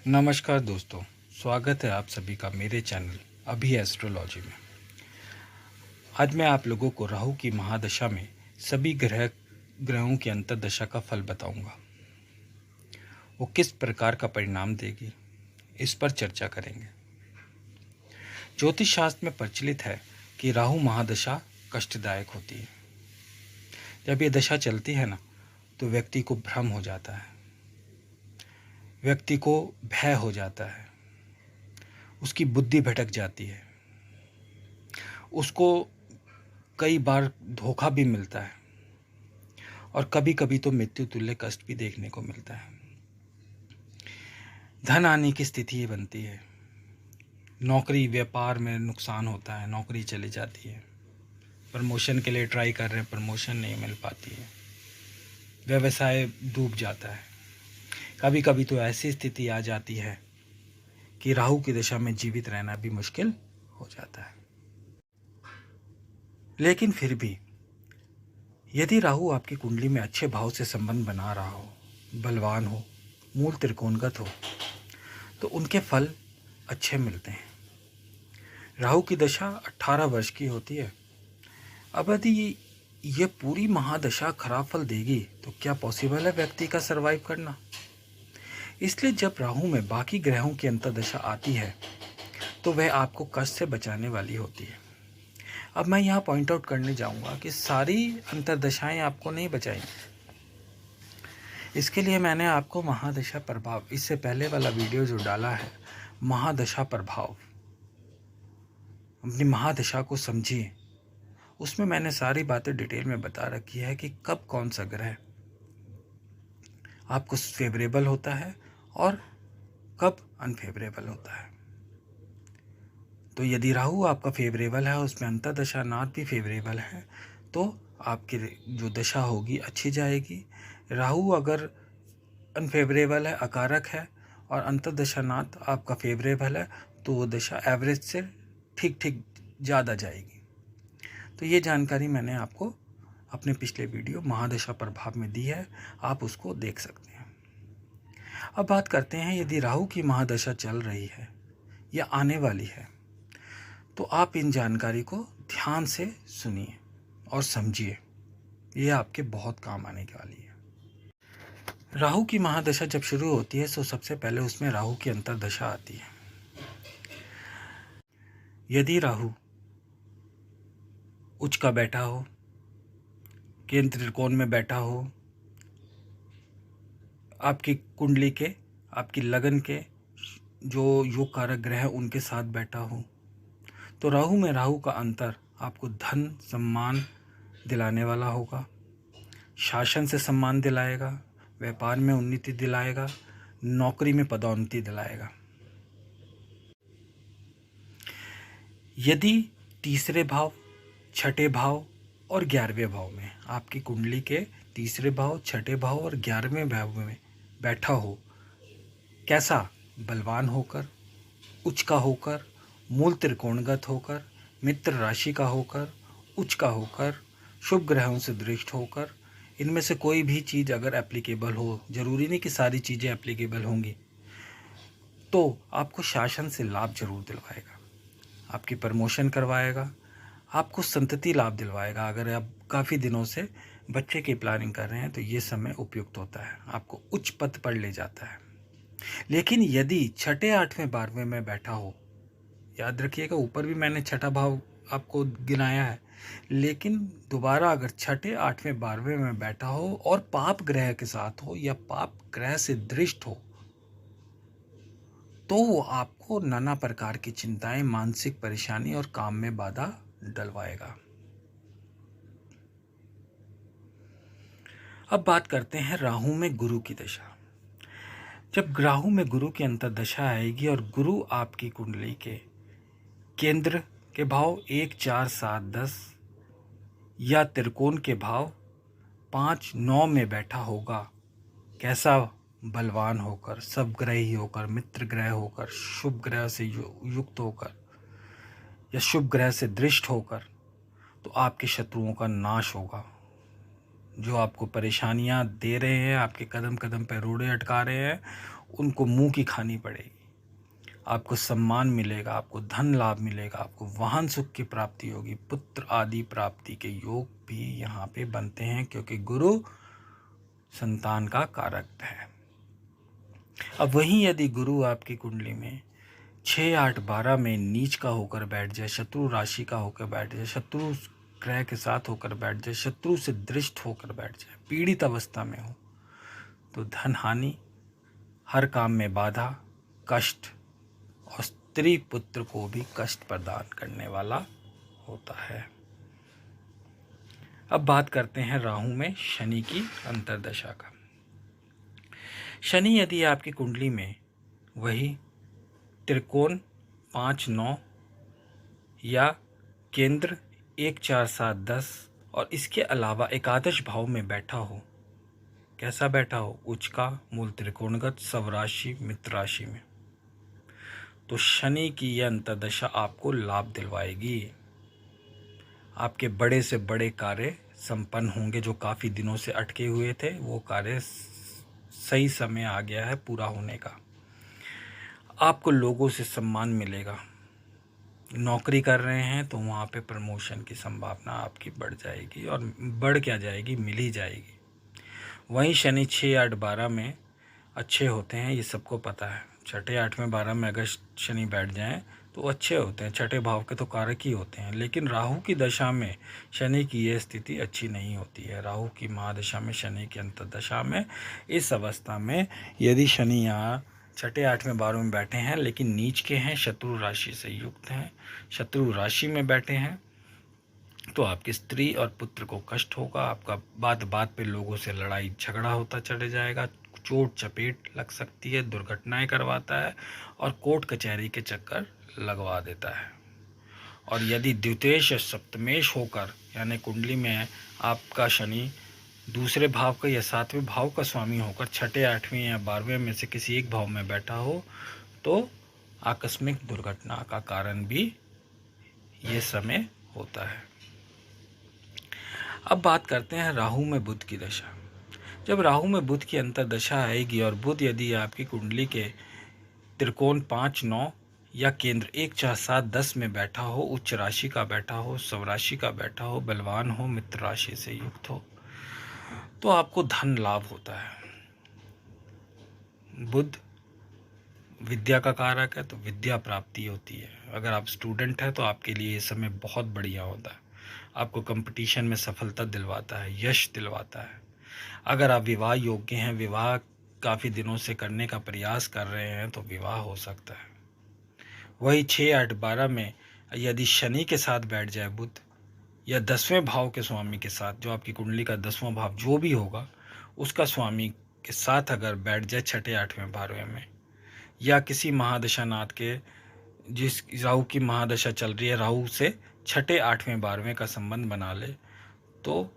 नमस्कार दोस्तों, स्वागत है आप सभी का मेरे चैनल अभी एस्ट्रोलॉजी में। आज मैं आप लोगों को राहु की महादशा में सभी ग्रहों की अंतर्दशा का फल बताऊंगा। वो किस प्रकार का परिणाम देगी, इस पर चर्चा करेंगे। ज्योतिष शास्त्र में प्रचलित है कि राहु महादशा कष्टदायक होती है। जब ये दशा चलती है ना, तो व्यक्ति को भ्रम हो जाता है, व्यक्ति को भय हो जाता है, उसकी बुद्धि भटक जाती है, उसको कई बार धोखा भी मिलता है और कभी कभी तो मृत्यु तुल्य कष्ट भी देखने को मिलता है। धन आने की स्थिति बनती है, नौकरी व्यापार में नुकसान होता है, नौकरी चली जाती है, प्रमोशन के लिए ट्राई कर रहे हैं, प्रमोशन नहीं मिल पाती है, व्यवसाय डूब जाता है। कभी कभी तो ऐसी स्थिति आ जाती है कि राहु की दशा में जीवित रहना भी मुश्किल हो जाता है। लेकिन फिर भी यदि राहु आपकी कुंडली में अच्छे भाव से संबंध बना रहा हो, बलवान हो, मूल त्रिकोणगत हो, तो उनके फल अच्छे मिलते हैं। राहु की दशा 18 वर्ष की होती है। अब यदि ये पूरी महादशा खराब फल देगी तो क्या पॉसिबल है व्यक्ति का सरवाइव करना? इसलिए जब राहु में बाकी ग्रहों की अंतर्दशा आती है तो वह आपको कष्ट से बचाने वाली होती है। अब मैं यहाँ पॉइंट आउट करने जाऊँगा कि सारी अंतर्दशाएं आपको नहीं बचाएंगी। इसके लिए मैंने आपको महादशा प्रभाव, इससे पहले वाला वीडियो जो डाला है, महादशा प्रभाव, अपनी महादशा को समझिए, उसमें मैंने सारी बातें डिटेल में बता रखी है कि कब कौन सा ग्रह आपको फेवरेबल होता है और कब अनफेवरेबल होता है। तो यदि राहु आपका फेवरेबल है, उसमें अंतर्दशा नाथ भी फेवरेबल है, तो आपकी जो दशा होगी अच्छी जाएगी। राहु अगर अनफेवरेबल है, अकारक है, और अंतर्दशा नाथ आपका फेवरेबल है, तो वो दशा एवरेज से ठीक ठीक ज़्यादा जाएगी। तो ये जानकारी मैंने आपको अपने पिछले वीडियो महादशा प्रभाव में दी है, आप उसको देख सकते हैं। अब बात करते हैं, यदि राहु की महादशा चल रही है या आने वाली है, तो आप इन जानकारी को ध्यान से सुनिए और समझिए, ये आपके बहुत काम आने वाली है। राहु की महादशा जब शुरू होती है तो सबसे पहले उसमें राहु की अंतर्दशा आती है। यदि राहु उच्च का बैठा हो, केंद्र त्रिकोण में बैठा हो, आपकी कुंडली के, आपकी लगन के जो योग कारक ग्रह हैं उनके साथ बैठा हो, तो राहु में राहु का अंतर आपको धन सम्मान दिलाने वाला होगा, शासन से सम्मान दिलाएगा, व्यापार में उन्नति दिलाएगा, नौकरी में पदोन्नति दिलाएगा। यदि तीसरे भाव, छठे भाव और 11वें भाव में, आपकी कुंडली के तीसरे भाव, छठे भाव और 11वें भाव में बैठा हो, कैसा? बलवान होकर, उच्च का होकर, मूल त्रिकोणगत होकर, मित्र राशि का होकर, उच्च का होकर, शुभ ग्रहों से दृष्ट होकर, इनमें से कोई भी चीज़ अगर एप्लीकेबल हो, जरूरी नहीं कि सारी चीज़ें एप्लीकेबल होंगी, तो आपको शासन से लाभ जरूर दिलवाएगा, आपकी प्रमोशन करवाएगा, आपको संतति लाभ दिलवाएगा। अगर आप काफ़ी दिनों से बच्चे की प्लानिंग कर रहे हैं तो ये समय उपयुक्त होता है, आपको उच्च पद पर ले जाता है। लेकिन यदि छठे, 8वें, 12वें में बैठा हो, याद रखिएगा ऊपर भी मैंने छठा भाव आपको गिनाया है, लेकिन दोबारा अगर छठे, 8वें, 12वें में बैठा हो और पाप ग्रह के साथ हो या पाप ग्रह से दृष्ट हो, तो वो आपको नाना प्रकार की चिंताएं, मानसिक परेशानी और काम में बाधा डलवाएगा। अब बात करते हैं राहु में गुरु की दशा। जब राहु में गुरु की अंतर्दशा आएगी और गुरु आपकी कुंडली के केंद्र के भाव 1, 4, 7, 10 या त्रिकोण के भाव 5, 9 में बैठा होगा, कैसा? बलवान होकर, सब ग्रही होकर, मित्र ग्रह होकर, शुभ ग्रह से युक्त होकर या शुभ ग्रह से दृष्ट होकर, तो आपके शत्रुओं का नाश होगा। जो आपको परेशानियां दे रहे हैं, आपके कदम कदम पर रोड़े अटका रहे हैं, उनको मुंह की खानी पड़ेगी। आपको सम्मान मिलेगा, आपको धन लाभ मिलेगा, आपको वाहन सुख की प्राप्ति होगी, पुत्र आदि प्राप्ति के योग भी यहाँ पे बनते हैं, क्योंकि गुरु संतान का कारक है। अब वहीं यदि गुरु आपकी कुंडली में 6, 8, 12 में नीच का होकर बैठ जाए, शत्रु राशि का होकर बैठ जाए, शत्रु ग्रह के साथ होकर बैठ जाए, शत्रु से दृष्ट होकर बैठ जाए, पीड़ित अवस्था में हो, तो धन हानि, हर काम में बाधा, कष्ट और स्त्री पुत्र को भी कष्ट प्रदान करने वाला होता है। अब बात करते हैं राहु में शनि की अंतर्दशा का। शनि यदि आपकी कुंडली में वही त्रिकोण 5, 9 या केंद्र 1, 4, 7, 10 और इसके अलावा एकादश भाव में बैठा हो, कैसा बैठा हो, उच्च का, मूल त्रिकोणगत, स्वराशि, मित्र राशि में, तो शनि की यह अंतर्दशा आपको लाभ दिलवाएगी। आपके बड़े से बड़े कार्य संपन्न होंगे, जो काफ़ी दिनों से अटके हुए थे, वो कार्य सही समय आ गया है पूरा होने का। आपको लोगों से सम्मान मिलेगा। नौकरी कर रहे हैं तो वहाँ पे प्रमोशन की संभावना आपकी बढ़ जाएगी, और बढ़ क्या जाएगी, मिल ही जाएगी। वहीं शनि 6, 8, 12 में अच्छे होते हैं, ये सबको पता है। 6, 8, 12 में अगर शनि बैठ जाएं तो अच्छे होते हैं, छठे भाव के तो कारक ही होते हैं। लेकिन राहु की दशा में शनि की ये स्थिति अच्छी नहीं होती है। राहु की महादशा में, शनि की अंतर्दशा में, इस अवस्था में यदि शनि यहाँ 6, 8, 12 में बैठे हैं, लेकिन नीच के हैं, शत्रु राशि से युक्त हैं, शत्रु राशि में बैठे हैं, तो आपकी स्त्री और पुत्र को कष्ट होगा। आपका बात बात पे लोगों से लड़ाई झगड़ा होता चले जाएगा, चोट चपेट लग सकती है, दुर्घटनाएं करवाता है और कोर्ट कचहरी के चक्कर लगवा देता है। और यदि द्वितीयेश सप्तमेश होकर, यानी कुंडली में आपका शनि दूसरे भाव का या 7वें भाव का स्वामी होकर 6, 8वें या 12वें में से किसी एक भाव में बैठा हो, तो आकस्मिक दुर्घटना का कारण भी ये समय होता है। अब बात करते हैं राहु में बुध की दशा। जब राहु में बुध की अंतर्दशा आएगी और बुध यदि आपकी कुंडली के त्रिकोण 5, 9 या केंद्र 1, 4, 7, 10 में बैठा हो, उच्च राशि का बैठा हो, स्वराशि का बैठा हो, बलवान हो, मित्र राशि से युक्त हो, तो आपको धन लाभ होता है। बुध विद्या का कारक है, तो विद्या प्राप्ति होती है। अगर आप स्टूडेंट हैं तो आपके लिए ये समय बहुत बढ़िया होता है। आपको कंपटीशन में सफलता दिलवाता है, यश दिलवाता है। अगर आप विवाह योग्य हैं, विवाह काफ़ी दिनों से करने का प्रयास कर रहे हैं, तो विवाह हो सकता है। वही 6, 8, 12 में यदि शनि के साथ बैठ जाए बुध, या 10वें भाव के स्वामी के साथ, जो आपकी कुंडली का 10वां भाव जो भी होगा उसका स्वामी के साथ अगर बैठ जाए 6, 8वें, 12वें में, या किसी महादशानाथ के, जिस राहु की महादशा चल रही है, राहु से 6, 8वें, 12वें का संबंध बना ले, तो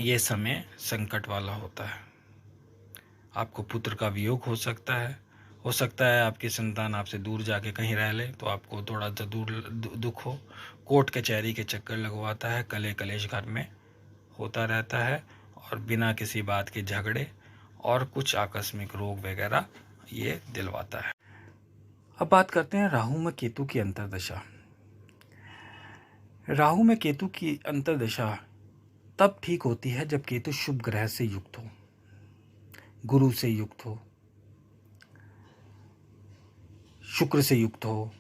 ये समय संकट वाला होता है। आपको पुत्र का वियोग हो सकता है आपकी संतान आपसे दूर जाके कहीं रह ले, तो आपको थोड़ा सा दूर दुख हो, कोर्ट कचहरी के चक्कर लगवाता है, कले कलेश घर में होता रहता है, और बिना किसी बात के झगड़े और कुछ आकस्मिक रोग वगैरह ये दिलवाता है। अब बात करते हैं राहु में केतु की अंतर्दशा। राहु में केतु की अंतर्दशा तब ठीक होती है जब केतु शुभ ग्रह से युक्त हो, गुरु से युक्त हो, शुक्र से युक्त हो,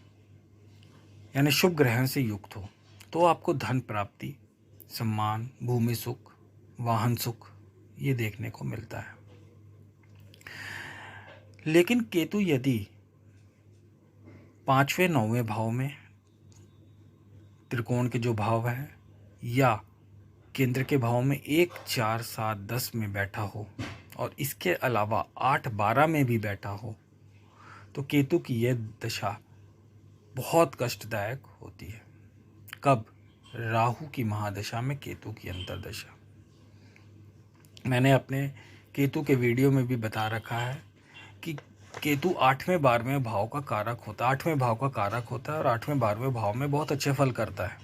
यानी शुभ ग्रह से युक्त हो, तो आपको धन प्राप्ति, सम्मान, भूमि सुख, वाहन सुख ये देखने को मिलता है। लेकिन केतु यदि 5वें 9वें भाव में, त्रिकोण के जो भाव है, या केंद्र के भाव में 1, 4, 7, 10 में बैठा हो, और इसके अलावा 8, 12 में भी बैठा हो, तो केतु की यह दशा बहुत कष्टदायक होती है। कब? राहु की महादशा में केतु की अंतर्दशा। मैंने अपने केतु के वीडियो में भी बता रखा है कि केतु 8वें 12वें भाव का कारक होता है, 8वें भाव का कारक होता है, और 8वें 12वें भाव में बहुत अच्छे फल करता है,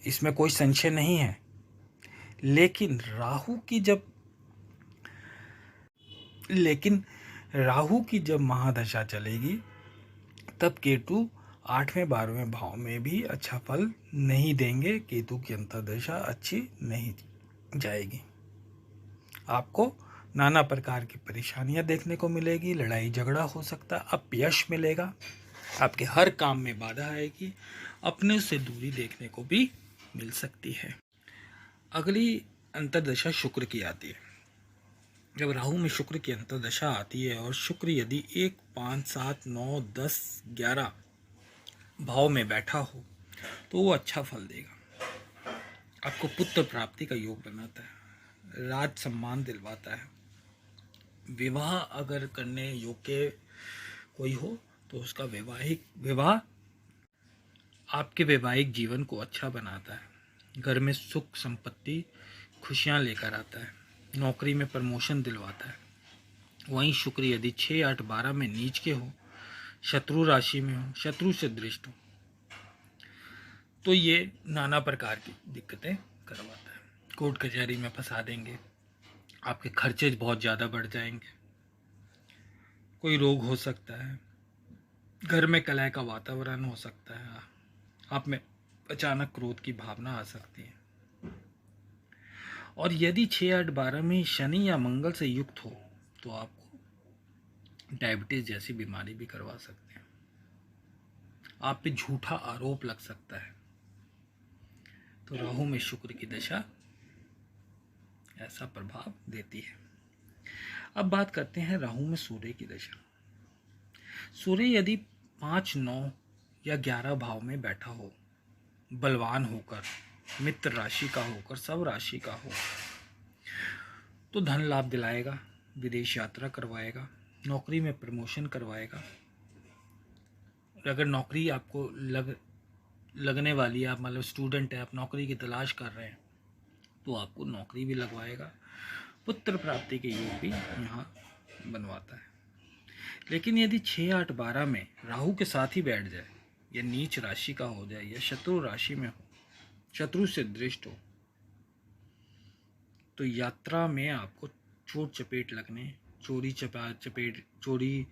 इसमें कोई संशय नहीं है। लेकिन राहु की जब लेकिन राहु की जब महादशा चलेगी तब केतु 8वें 12वें भाव में भी अच्छा फल नहीं देंगे। केतु की अंतर्दशा अच्छी नहीं जाएगी। आपको नाना प्रकार की परेशानियां देखने को मिलेगी, लड़ाई झगड़ा हो सकता है, अपयश मिलेगा, आपके हर काम में बाधा आएगी, अपने से दूरी देखने को भी मिल सकती है। अगली अंतर्दशा शुक्र की आती है। जब राहु में शुक्र की अंतर्दशा आती है और शुक्र यदि 1, 5, 7, 9, 10, 11 भाव में बैठा हो तो वो अच्छा फल देगा। आपको पुत्र प्राप्ति का योग बनाता है, राज सम्मान दिलवाता है। विवाह अगर करने योग्य कोई हो तो उसका विवाह आपके वैवाहिक जीवन को अच्छा बनाता है। घर में सुख संपत्ति खुशियां लेकर आता है। नौकरी में प्रमोशन दिलवाता है। वहीं शुक्र यदि 6, 8, 12 में नीच के हो, शत्रु राशि में हो, शत्रु से दृष्ट हो, तो ये नाना प्रकार की दिक्कतें करवाता है। कोर्ट कचहरी में फंसा देंगे, आपके खर्चे बहुत ज़्यादा बढ़ जाएंगे, कोई रोग हो सकता है, घर में कलह का वातावरण हो सकता है, आप में अचानक क्रोध की भावना आ सकती है। और यदि 6, 8, 12 में शनि या मंगल से युक्त हो तो आपको डायबिटीज जैसी बीमारी भी करवा सकते हैं। आप पे झूठा आरोप लग सकता है। तो राहु में शुक्र की दशा ऐसा प्रभाव देती है। अब बात करते हैं राहु में सूर्य की दशा। सूर्य यदि 5, 9 या 11 भाव में बैठा हो, बलवान होकर, मित्र राशि का होकर, सब राशि का हो, तो धन लाभ दिलाएगा, विदेश यात्रा करवाएगा, नौकरी में प्रमोशन करवाएगा। अगर नौकरी आपको लगने वाली है, आप मतलब स्टूडेंट है, आप नौकरी की तलाश कर रहे हैं, तो आपको नौकरी भी लगवाएगा। पुत्र प्राप्ति के योग भी यहाँ बनवाता है। लेकिन यदि 6, 8, 12 में राहु के साथ ही बैठ जाए, या नीच राशि का हो जाए, या शत्रु राशि में हो, शत्रु से दृष्ट हो, तो यात्रा में आपको चोट चपेट लगने, चोरी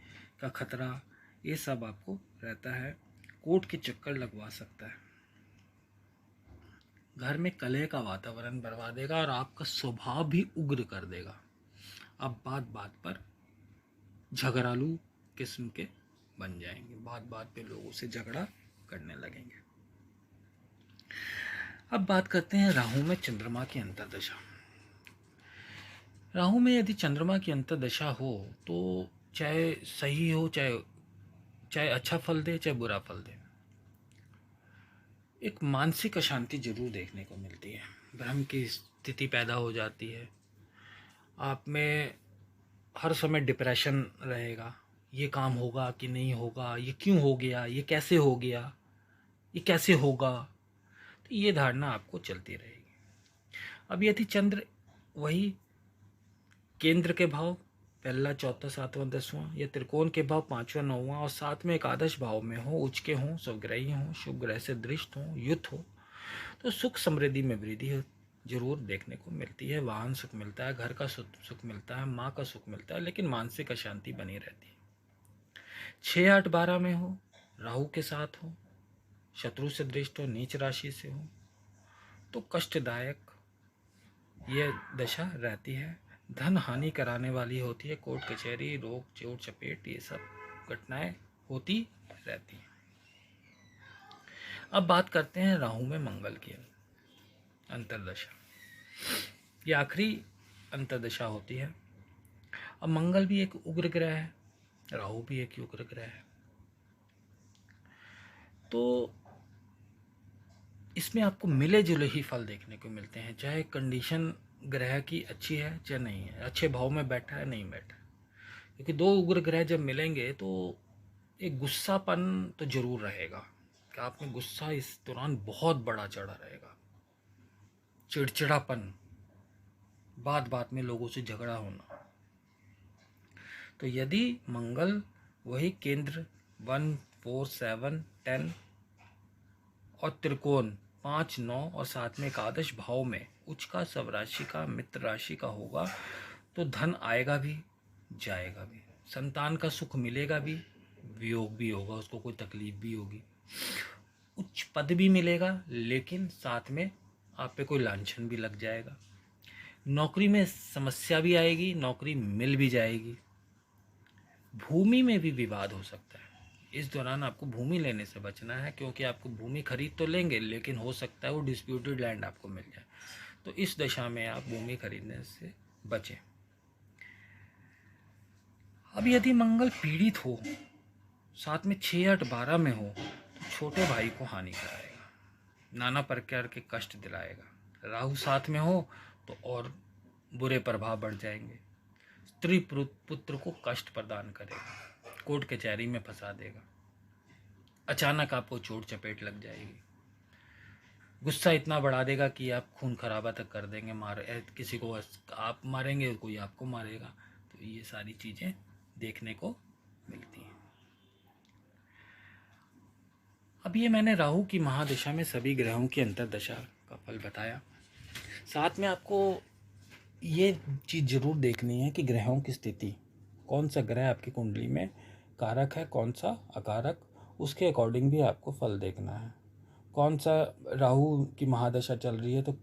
का खतरा, ये सब आपको रहता है। कोर्ट के चक्कर लगवा सकता है। घर में कलह का वातावरण बनवा देगा और आपका स्वभाव भी उग्र कर देगा। आप बात बात पर झगड़ालू किस्म के बन जाएंगे, बात बात पे लोगों से झगड़ा करने लगेंगे। अब बात करते हैं राहु में चंद्रमा की अंतर्दशा। राहु में यदि चंद्रमा की अंतर्दशा हो तो चाहे सही हो, चाहे अच्छा फल दे, चाहे बुरा फल दे, एक मानसिक अशांति जरूर देखने को मिलती है। भ्रम की स्थिति पैदा हो जाती है। आप में हर समय डिप्रेशन रहेगा। ये काम होगा कि नहीं होगा, ये क्यों हो गया, ये कैसे हो गया, ये कैसे होगा, तो ये धारणा आपको चलती रहेगी। अब यदि चंद्र वही केंद्र के भाव, पहला, चौथा, सातवां, 10वां, या त्रिकोण के भाव 5वां, 9वां और 7 में एकादश भाव में हो, उच्च के हों, स्वग्रही हों, शुभ ग्रह से दृष्ट हों, युत हो, तो सुख समृद्धि में वृद्धि जरूर देखने को मिलती है। वाहन सुख मिलता है, घर का सुख मिलता है, माँ का सुख मिलता है, लेकिन मानसिक अशांति बनी रहती है। 6, 8, 12 में हो, राहु के साथ हो, शत्रु से दृष्ट हो, नीच राशि से हो, तो कष्टदायक ये दशा रहती है। धन हानि कराने वाली होती है। कोर्ट कचहरी, रोग, चोट चपेट, ये सब घटनाएं होती रहती हैं। अब बात करते हैं राहु में मंगल की अंतर्दशा। ये आखिरी अंतर्दशा होती है। अब मंगल भी एक उग्र ग्रह है, राहु भी एक उग्र ग्रह है, तो इसमें आपको मिले जुले ही फल देखने को मिलते हैं। चाहे कंडीशन ग्रह की अच्छी है चाहे नहीं है, अच्छे भाव में बैठा है नहीं बैठा, क्योंकि दो उग्र ग्रह जब मिलेंगे तो एक गुस्सापन तो जरूर रहेगा कि आप में गुस्सा इस दौरान बहुत बड़ा चढ़ा रहेगा। चिड़चिड़ापन, बात बात में लोगों से झगड़ा होना। तो यदि मंगल वही केंद्र 1, 4, 7, 10 और त्रिकोण 5, 9 और 7 में एकादश भाव में उच्च का, सब राशि का, मित्र राशि का होगा, तो धन आएगा भी, जाएगा भी, संतान का सुख मिलेगा भी, वियोग भी होगा, उसको कोई तकलीफ भी होगी, उच्च पद भी मिलेगा, लेकिन साथ में आप पे कोई लांछन भी लग जाएगा, नौकरी में समस्या भी आएगी, नौकरी मिल भी जाएगी, भूमि में भी विवाद हो सकता है। इस दौरान आपको भूमि लेने से बचना है, क्योंकि आपको भूमि खरीद तो लेंगे लेकिन हो सकता है वो डिस्प्यूटेड लैंड आपको मिल जाए, तो इस दशा में आप भूमि खरीदने से बचें। अब यदि मंगल पीड़ित हो, साथ में 6, 8, 12 में हो, तो छोटे भाई को हानि कराएगा, नाना प्रकार के कष्ट दिलाएगा। राहु साथ में हो तो और बुरे प्रभाव बढ़ जाएंगे, स्त्री पुत्र को कष्ट प्रदान करेगा, कोर्ट कचहरी में फंसा देगा, अचानक आपको चोट चपेट लग जाएगी, गुस्सा इतना बढ़ा देगा कि आप खून खराबा तक कर देंगे, किसी को आप मारेंगे, कोई आपको मारेगा। तो ये सारी चीज़ें देखने को मिलती हैं। अब ये मैंने राहु की महादशा में सभी ग्रहों की अंतर्दशा का फल बताया। साथ में आपको ये चीज़ जरूर देखनी है कि ग्रहों की स्थिति, कौन सा ग्रह आपकी कुंडली में कारक है, कौन सा अकारक, उसके अकॉर्डिंग भी आपको फल देखना है। कौन सा राहु की महादशा चल रही है, तो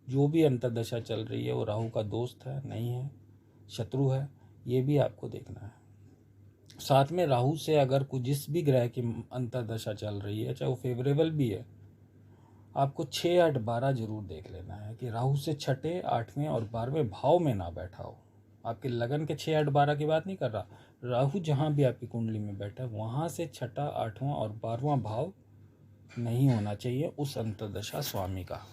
जो भी अंतर्दशा चल रही है वो राहु का दोस्त है, नहीं है, शत्रु है, ये भी आपको देखना है। साथ में राहु से अगर कुछ जिस भी ग्रह की अंतर्दशा चल रही है, चाहे वो फेवरेबल भी है, आपको 6, 8, 12 जरूर देख लेना है कि राहु से 6, 8वें और 12वें भाव में ना बैठा हो। आपके लगन के 6, 8, 12 की बात नहीं कर रहा, राहु जहाँ भी आपकी कुंडली में बैठा है वहाँ से 6, 8वां और 12वां भाव नहीं होना चाहिए उस अंतर्दशा स्वामी का,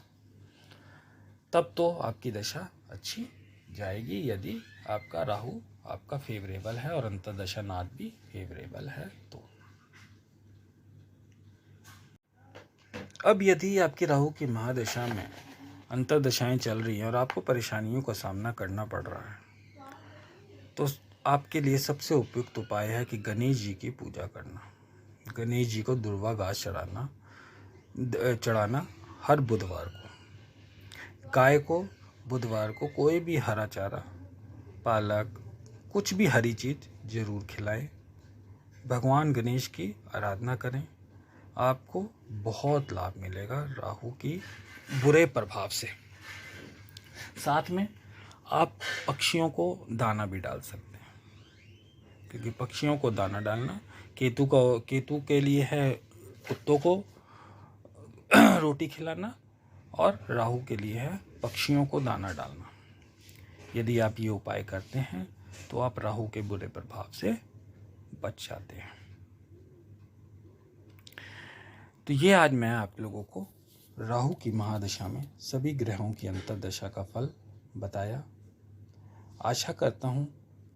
तब तो आपकी दशा अच्छी जाएगी, यदि आपका राहु आपका फेवरेबल है और अंतर्दशा नाथ भी फेवरेबल है तो। अब यदि आपकी राहु की महादशा में अंतर्दशाएं चल रही हैं और आपको परेशानियों का सामना करना पड़ रहा है, तो आपके लिए सबसे उपयुक्त उपाय है कि गणेश जी की पूजा करना, गणेश जी को दुर्वा घास चढ़ाना हर बुधवार को। गाय को बुधवार को कोई भी हरा चारा, पालक, कुछ भी हरी चीज़ जरूर खिलाएं। भगवान गणेश की आराधना करें, आपको बहुत लाभ मिलेगा राहु की बुरे प्रभाव से। साथ में आप पक्षियों को दाना भी डाल सकते हैं, क्योंकि पक्षियों को दाना डालना केतु के लिए है कुत्तों को रोटी खिलाना, और राहु के लिए है पक्षियों को दाना डालना। यदि आप ये उपाय करते हैं तो आप राहु के बुरे प्रभाव से बच जाते हैं। तो ये आज मैं आप लोगों को राहु की महादशा में सभी ग्रहों की अंतर्दशा का फल बताया। आशा करता हूँ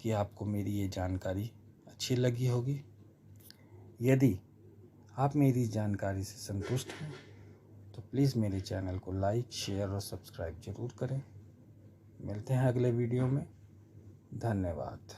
कि आपको मेरी ये जानकारी अच्छी लगी होगी। यदि आप मेरी जानकारी से संतुष्ट हैं तो प्लीज़ मेरे चैनल को लाइक, शेयर और सब्सक्राइब जरूर करें। मिलते हैं अगले वीडियो में। धन्यवाद।